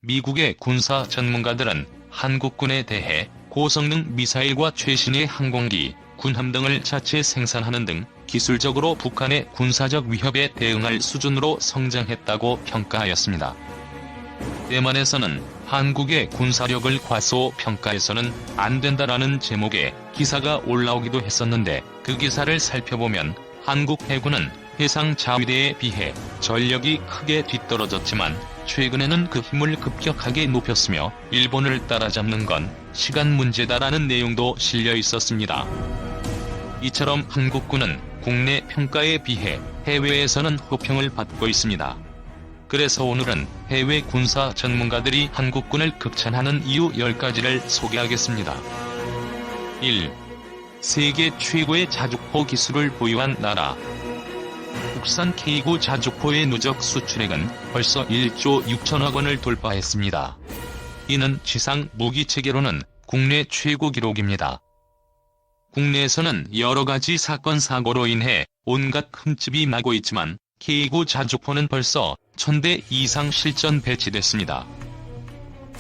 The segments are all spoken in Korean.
미국의 군사 전문가들은 한국군에 대해 고성능 미사일과 최신의 항공기, 군함 등을 자체 생산하는 등 기술적으로 북한의 군사적 위협에 대응할 수준으로 성장했다고 평가하였습니다. 대만에서는 한국의 군사력을 과소평가해서는 안 된다라는 제목의 기사가 올라오기도 했었는데, 그 기사를 살펴보면 한국 해군은 해상 자위대에 비해 전력이 크게 뒤떨어졌지만 최근에는 그 힘을 급격하게 높였으며 일본을 따라잡는 건 시간 문제다라는 내용도 실려 있었습니다. 이처럼 한국군은 국내 평가에 비해 해외에서는 호평을 받고 있습니다. 그래서 오늘은 해외 군사 전문가들이 한국군을 극찬하는 이유 10가지를 소개하겠습니다. 1. 세계 최고의 자주포 기술을 보유한 나라. 국산 K9 자주포의 누적 수출액은 벌써 1조 6천억 원을 돌파했습니다. 이는 지상 무기 체계로는 국내 최고 기록입니다. 국내에서는 여러가지 사건 사고로 인해 온갖 흠집이 나고 있지만 K9 자주포는 벌써 1000대 이상 실전 배치됐습니다.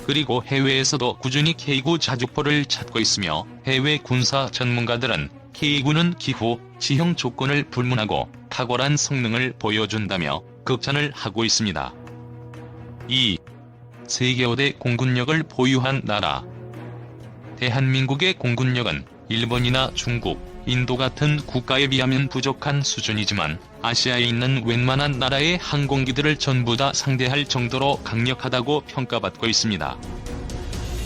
그리고 해외에서도 꾸준히 K9 자주포를 찾고 있으며 해외 군사 전문가들은 K9는 기후, 지형 조건을 불문하고 탁월한 성능을 보여준다며 극찬을 하고 있습니다. 2. 세계 5대 공군력을 보유한 나라. 대한민국의 공군력은 일본이나 중국, 인도 같은 국가에 비하면 부족한 수준이지만 아시아에 있는 웬만한 나라의 항공기들을 전부 다 상대할 정도로 강력하다고 평가받고 있습니다.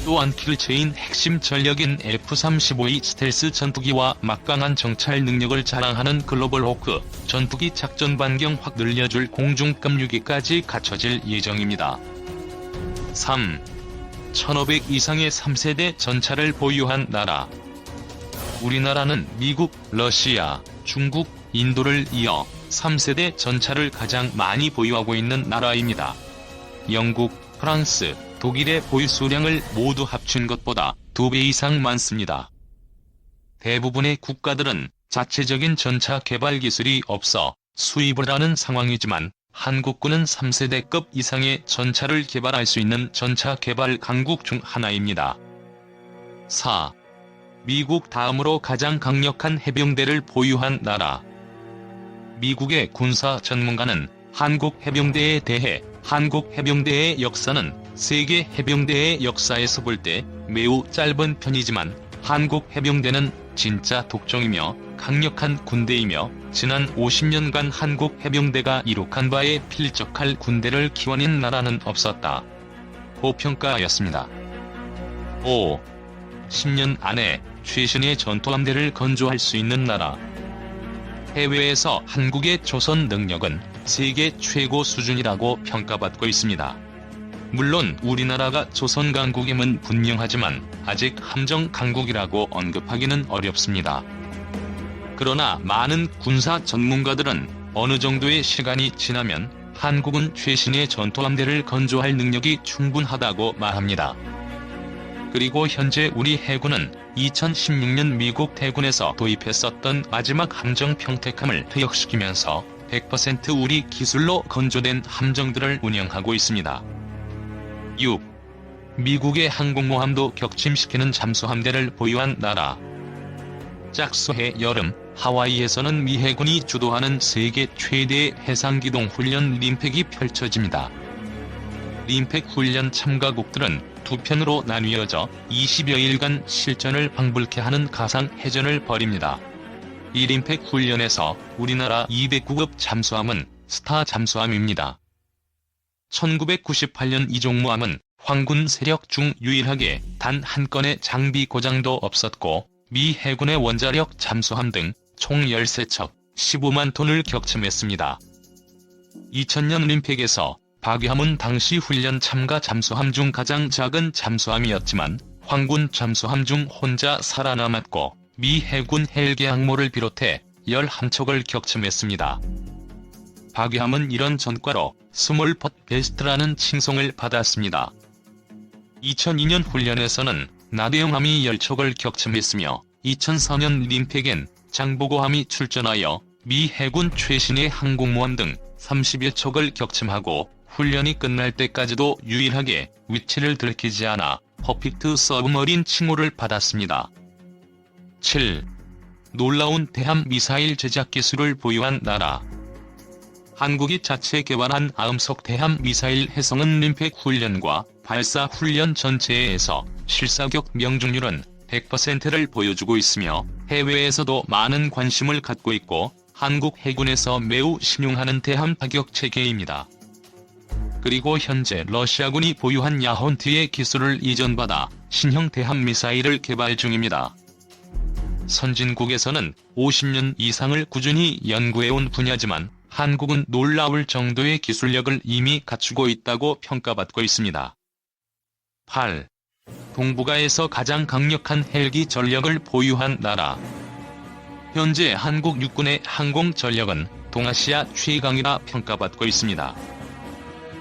또한 킬체인 핵심 전력인 F-35E 스텔스 전투기와 막강한 정찰 능력을 자랑하는 글로벌 호크 전투기 작전 반경 확 늘려줄 공중급 유기까지 갖춰질 예정입니다. 3. 1500 이상의 3세대 전차를 보유한 나라. 우리나라는 미국, 러시아, 중국, 인도를 이어 3세대 전차를 가장 많이 보유하고 있는 나라입니다. 영국, 프랑스, 독일의 보유 수량을 모두 합친 것보다 2배 이상 많습니다. 대부분의 국가들은 자체적인 전차 개발 기술이 없어 수입을 하는 상황이지만 한국군은 3세대급 이상의 전차를 개발할 수 있는 전차 개발 강국 중 하나입니다. 4. 미국 다음으로 가장 강력한 해병대를 보유한 나라. 미국의 군사 전문가는 한국 해병대에 대해 한국 해병대의 역사는 세계 해병대의 역사에서 볼 때 매우 짧은 편이지만 한국 해병대는 진짜 독종이며 강력한 군대이며 지난 50년간 한국 해병대가 이룩한 바에 필적할 군대를 키워낸 나라는 없었다 고 평가하였습니다. 5. 10년 안에 최신의 전투함대를 건조할 수 있는 나라. 해외에서 한국의 조선 능력은 세계 최고 수준이라고 평가받고 있습니다. 물론 우리나라가 조선 강국임은 분명하지만 아직 함정 강국이라고 언급하기는 어렵습니다. 그러나 많은 군사 전문가들은 어느 정도의 시간이 지나면 한국은 최신의 전투함대를 건조할 능력이 충분하다고 말합니다. 그리고 현재 우리 해군은 2016년 미국 해군에서 도입했었던 마지막 함정 평택함을 퇴역시키면서 100% 우리 기술로 건조된 함정들을 운영하고 있습니다. 6. 미국의 항공모함도 격침시키는 잠수함대를 보유한 나라. 짝수해 여름, 하와이에서는 미 해군이 주도하는 세계 최대의 해상기동 훈련 림팩이 펼쳐집니다. 림팩 훈련 참가국들은 두 편으로 나뉘어져 20여일간 실전을 방불케 하는 가상 해전을 벌입니다. 이 림팩 훈련에서 우리나라 209급 잠수함은 스타 잠수함입니다. 1998년 이종무함은 황군 세력 중 유일하게 단 한 건의 장비 고장도 없었고 미 해군의 원자력 잠수함 등 총 13척 15만 톤을 격침했습니다. 2000년 림팩에서 박유함은 당시 훈련 참가 잠수함 중 가장 작은 잠수함이었지만 황군 잠수함 중 혼자 살아남았고 미 해군 헬기 항모를 비롯해 11척을 격침했습니다. 박유함은 이런 전과로 스몰 봇 베스트라는 칭송을 받았습니다. 2002년 훈련에서는 나대용함이 10척을 격침했으며 2004년 림팩엔 장보고함이 출전하여 미 해군 최신의 항공모함 등 31척을 격침하고 훈련이 끝날 때까지도 유일하게 위치를 들키지 않아 퍼펙트 서브머린 칭호를 받았습니다. 7. 놀라운 대함 미사일 제작 기술을 보유한 나라. 한국이 자체 개발한 아음속 대함 미사일 해성은 림팩 훈련과 발사 훈련 전체에서 실사격 명중률은 100%를 보여주고 있으며 해외에서도 많은 관심을 갖고 있고 한국 해군에서 매우 신용하는 대함 타격 체계입니다. 그리고 현재 러시아군이 보유한 야혼트의 기술을 이전받아 신형 대함 미사일을 개발 중입니다. 선진국에서는 50년 이상을 꾸준히 연구해온 분야지만 한국은 놀라울 정도의 기술력을 이미 갖추고 있다고 평가받고 있습니다. 8. 동북아에서 가장 강력한 헬기 전력을 보유한 나라. 현재 한국 육군의 항공 전력은 동아시아 최강이라 평가받고 있습니다.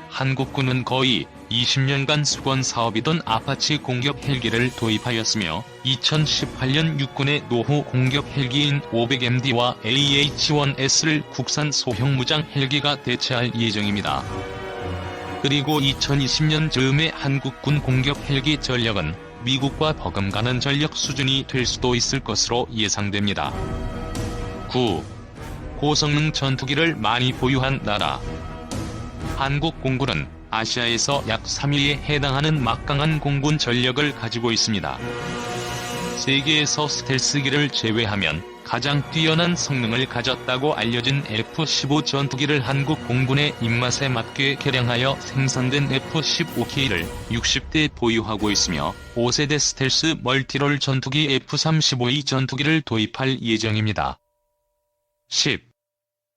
한국군은 거의 20년간 수건 사업이던 아파치 공격 헬기를 도입하였으며 2018년 육군의 노후 공격 헬기인 500MD와 AH-1S를 국산 소형 무장 헬기가 대체할 예정입니다. 그리고 2020년 즈음에 한국군 공격 헬기 전력은 미국과 버금가는 전력 수준이 될 수도 있을 것으로 예상됩니다. 9. 고성능 전투기를 많이 보유한 나라. 한국 공군은 아시아에서 약 3위에 해당하는 막강한 공군 전력을 가지고 있습니다. 세계에서 스텔스기를 제외하면 가장 뛰어난 성능을 가졌다고 알려진 F-15 전투기를 한국 공군의 입맛에 맞게 개량하여 생산된 F-15K를 60대 보유하고 있으며 5세대 스텔스 멀티롤 전투기 F-35E 전투기를 도입할 예정입니다. 10.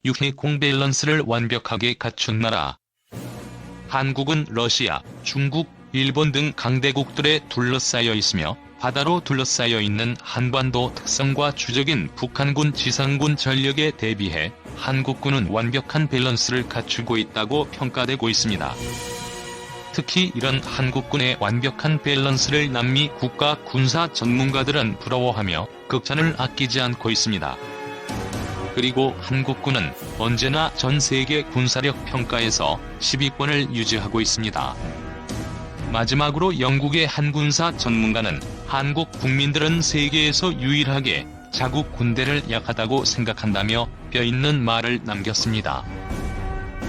육해공 밸런스를 완벽하게 갖춘 나라. 한국은 러시아, 중국, 일본 등 강대국들에 둘러싸여 있으며 바다로 둘러싸여 있는 한반도 특성과 주적인 북한군 지상군 전력에 대비해 한국군은 완벽한 밸런스를 갖추고 있다고 평가되고 있습니다. 특히 이런 한국군의 완벽한 밸런스를 남미 국가 군사 전문가들은 부러워하며 극찬을 아끼지 않고 있습니다. 그리고 한국군은 언제나 전 세계 군사력 평가에서 10위권을 유지하고 있습니다. 마지막으로 영국의 한 군사 전문가는 한국 국민들은 세계에서 유일하게 자국 군대를 약하다고 생각한다며 뼈있는 말을 남겼습니다.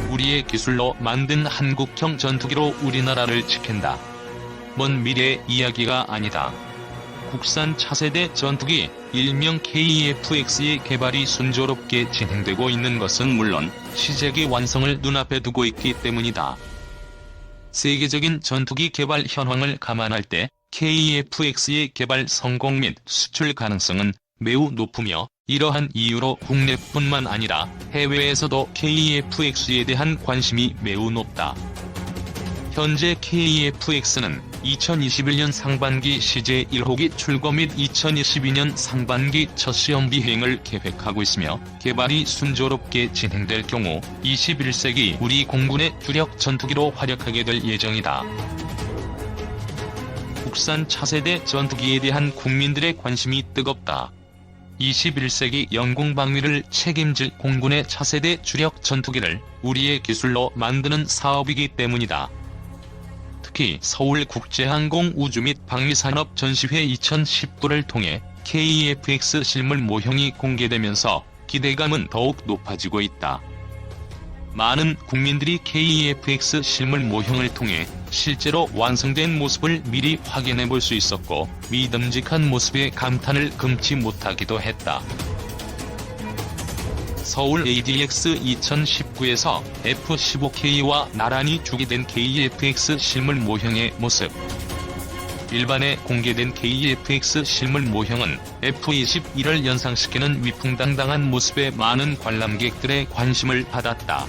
우리의 기술로 만든 한국형 전투기로 우리나라를 지킨다. 먼 미래의 이야기가 아니다. 국산 차세대 전투기 일명 KF-X의 개발이 순조롭게 진행되고 있는 것은 물론 시제기 완성을 눈앞에 두고 있기 때문이다. 세계적인 전투기 개발 현황을 감안할 때 KF-X의 개발 성공 및 수출 가능성은 매우 높으며 이러한 이유로 국내뿐만 아니라 해외에서도 KF-X에 대한 관심이 매우 높다. 현재 KF-X는 2021년 상반기 CJ1호기 출고 및 2022년 상반기 첫 시험 비행을 계획하고 있으며 개발이 순조롭게 진행될 경우 21세기 우리 공군의 주력 전투기로 활약하게 될 예정이다. 국산 차세대 전투기에 대한 국민들의 관심이 뜨겁다. 21세기 영공방위를 책임질 공군의 차세대 주력 전투기를 우리의 기술로 만드는 사업이기 때문이다. 특히 서울국제항공 우주 및 방위산업 전시회 2019를 통해 KF-X 실물 모형이 공개되면서 기대감은 더욱 높아지고 있다. 많은 국민들이 KF-X 실물 모형을 통해 실제로 완성된 모습을 미리 확인해 볼 수 있었고 믿음직한 모습에 감탄을 금치 못하기도 했다. 서울 ADX 2019에서 F-15K와 나란히 주기된 KF-X 실물 모형의 모습. 일반에 공개된 KF-X 실물 모형은 F-21을 연상시키는 위풍당당한 모습에 많은 관람객들의 관심을 받았다.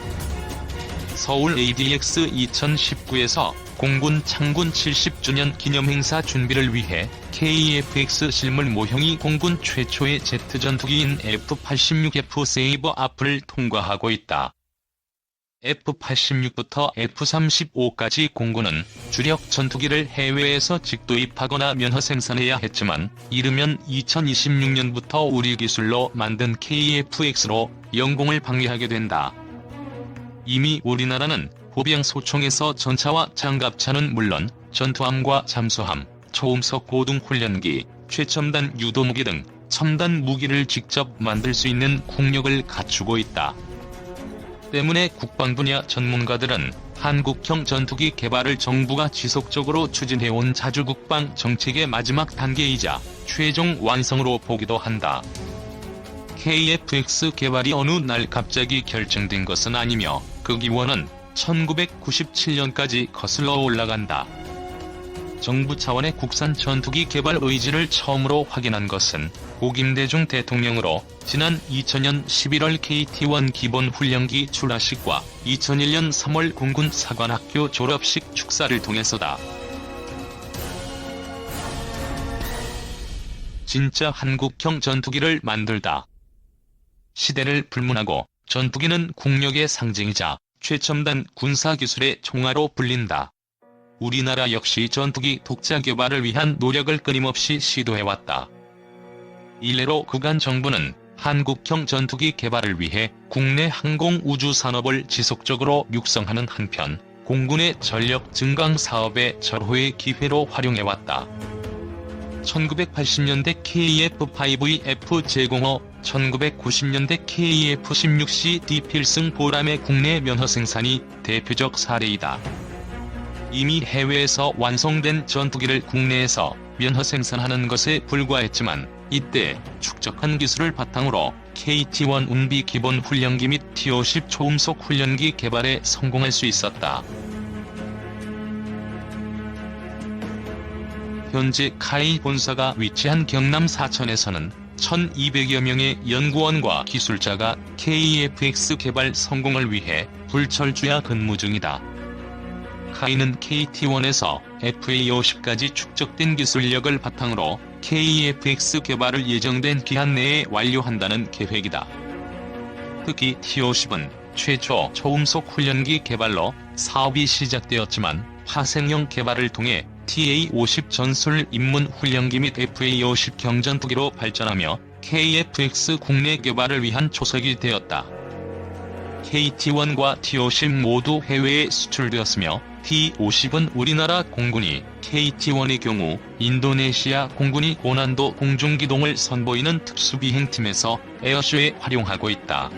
서울 ADX 2019에서 공군 창군 70주년 기념행사 준비를 위해 KF-X 실물 모형이 공군 최초의 제트 전투기인 F-86F 세이버 앞을 통과하고 있다. F-86부터 F-35까지 공군은 주력 전투기를 해외에서 직도입하거나 면허 생산해야 했지만 이르면 2026년부터 우리 기술로 만든 KF-X로 영공을 방위하게 된다. 이미 우리나라는 보병 소총에서 전차와 장갑차는 물론 전투함과 잠수함, 초음속 고등 훈련기, 최첨단 유도무기 등 첨단 무기를 직접 만들 수 있는 국력을 갖추고 있다. 때문에 국방 분야 전문가들은 한국형 전투기 개발을 정부가 지속적으로 추진해온 자주국방 정책의 마지막 단계이자 최종 완성으로 보기도 한다. KF-X 개발이 어느 날 갑자기 결정된 것은 아니며 그 기원은 1997년까지 거슬러 올라간다. 정부 차원의 국산 전투기 개발 의지를 처음으로 확인한 것은 고 김대중 대통령으로 지난 2000년 11월 KT-1 기본훈련기 출하식과 2001년 3월 공군 사관학교 졸업식 축사를 통해서다. 진짜 한국형 전투기를 만들다. 시대를 불문하고 전투기는 국력의 상징이자 최첨단 군사기술의 총알로 불린다. 우리나라 역시 전투기 독자 개발을 위한 노력을 끊임없이 시도해왔다. 이래로 그간 정부는 한국형 전투기 개발을 위해 국내 항공우주 산업을 지속적으로 육성하는 한편 공군의 전력 증강 사업의 절호의 기회로 활용해왔다. 1980년대 KF-5E/F 제공호, 1990년대 KF-16C/D 필승 보람의 국내 면허 생산이 대표적 사례이다. 이미 해외에서 완성된 전투기를 국내에서 면허 생산하는 것에 불과했지만 이때 축적한 기술을 바탕으로 KT-1 운비 기본 훈련기 및 T-50 초음속 훈련기 개발에 성공할 수 있었다. 현재 카이 본사가 위치한 경남 사천에서는 1200여 명의 연구원과 기술자가 KF-X 개발 성공을 위해 불철주야 근무 중이다. 카이는 KT-1에서 FA-50까지 축적된 기술력을 바탕으로 KF-X 개발을 예정된 기한 내에 완료한다는 계획이다. 특히 T-50은 최초 초음속 훈련기 개발로 사업이 시작되었지만 파생형 개발을 통해 TA-50 전술 입문 훈련기 및 FA-50 경전투기로 발전하며 KF-X 국내 개발을 위한 초석이 되었다. KT-1과 T-50 모두 해외에 수출되었으며 T-50은 우리나라 공군이 KT-1의 경우 인도네시아 공군이 고난도 공중기동을 선보이는 특수비행팀에서 에어쇼에 활용하고 있다.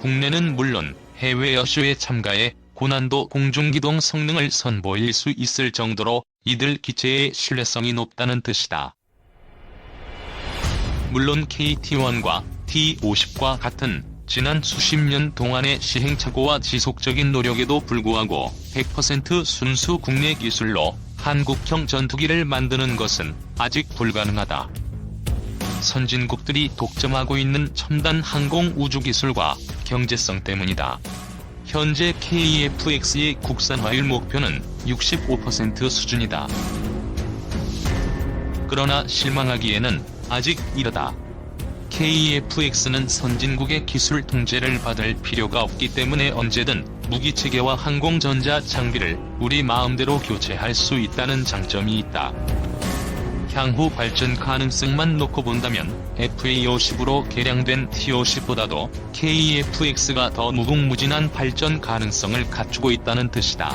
국내는 물론 해외 에어쇼에 참가해 고난도 공중기동 성능을 선보일 수 있을 정도로 이들 기체의 신뢰성이 높다는 뜻이다. 물론 KT-1과 T-50과 같은 지난 수십 년 동안의 시행착오와 지속적인 노력에도 불구하고 100% 순수 국내 기술로 한국형 전투기를 만드는 것은 아직 불가능하다. 선진국들이 독점하고 있는 첨단 항공 우주 기술과 경제성 때문이다. 현재 KF-X의 국산화율 목표는 65% 수준이다. 그러나 실망하기에는 아직 이르다. KF-X는 선진국의 기술 통제를 받을 필요가 없기 때문에 언제든 무기체계와 항공전자 장비를 우리 마음대로 교체할 수 있다는 장점이 있다. 향후 발전 가능성만 놓고 본다면 FA-50으로 개량된 T-50보다도 KF-X가 더 무궁무진한 발전 가능성을 갖추고 있다는 뜻이다.